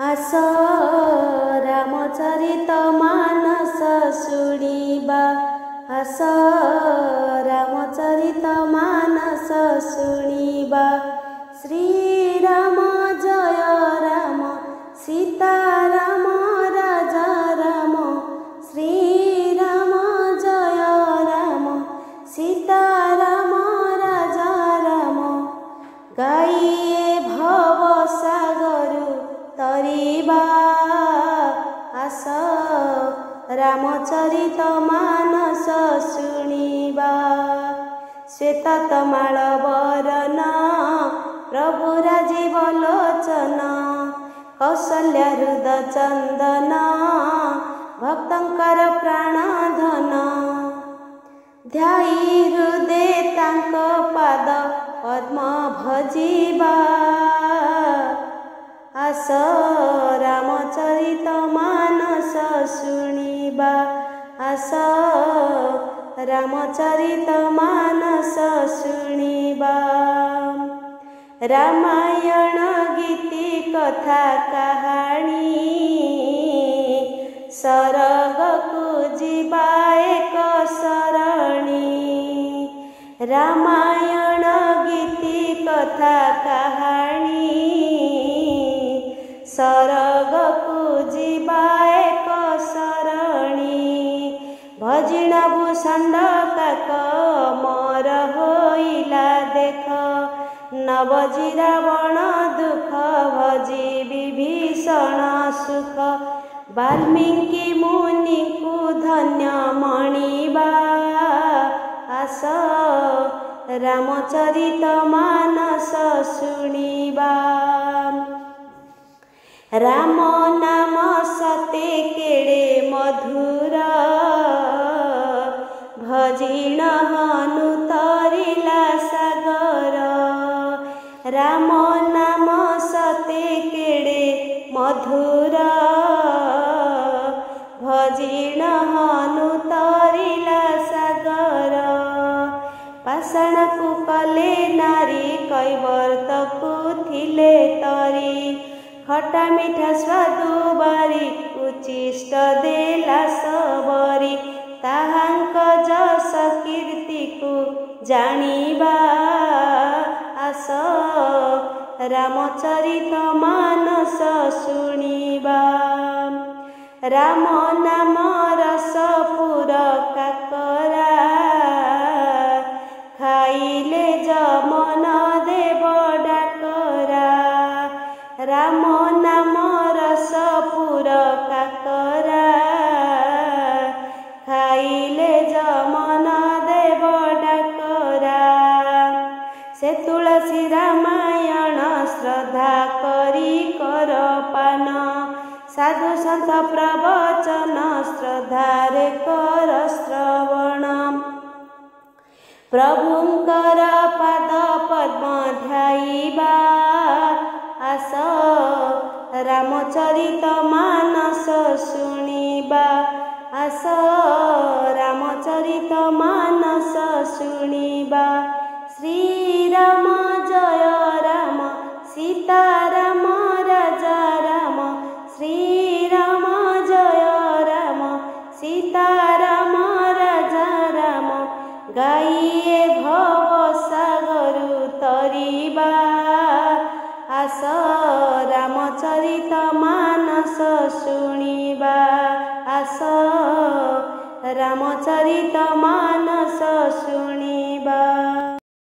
आस रामचरित मानस शुणिबा आस रामचरित मानस शुणिबा। श्रीराम जय राम सीता राम राजा राम। श्रीराम जय राम सीता राम राजा राम। गाइए भव सागरु तरिबा आस रामचरित मानस शुणिबा। श्वेत तमाल बरन प्रभु राजीव लोचन। कौशल्य हृद चंदन भक्तंकर प्राणधन। ध्याई हृदय तांक पाद पद्म भजिबा आस रामचरित मानस शुणिबा। आस रामचरित मानस शुणिबा। रामायण गीति कथा कहानी सरगकु जिबा एक सरणी। रामायण गीति कथा कहानी सरगकु जिबा एक सरणी। भजिण भूषण काक मोर होइला देख। नबजी रावण दुख भजी विभीषण सुख। वाल्मीकि मुनि को धन्य मणिबा आस रामचरित मानस शुणिबा। राम नाम सते केड़े मधुर भजिण हनु तरिला सागर। राम नाम सते केड़े मधुर भजिण हनु तरिला सागर। पाषाण को कले नारी कैवर्तकु थिले तरी। खटा मिठा स्वादु बारी उचिष्ट देला सबरी। ताहांक जस कीर्ति को जानिबा आस रामचरित मानस शुणिबा। राम नाम रस पुर काकरा खाइले जमन देव डाकरा। राम नाम रस पुर काकरा खाइले जमन देव डाकरा। से तुलसी रामायण श्रद्धा करी कर पान। साधु संत प्रवचन श्रद्धारे कर श्रवण। प्रभुंकर पाद पद्म ध्याइबा आस रामचरित मानस शुणिबा। आस रामचरित मानस शुणिबा। श्रीराम जय राम सीता राम राजा राम। श्रीराम जय राम सीता राम राजा राम। गाइए भव सागरु तरिबा आस रामचरित मानस शुणिबा। आस रामचरित मानस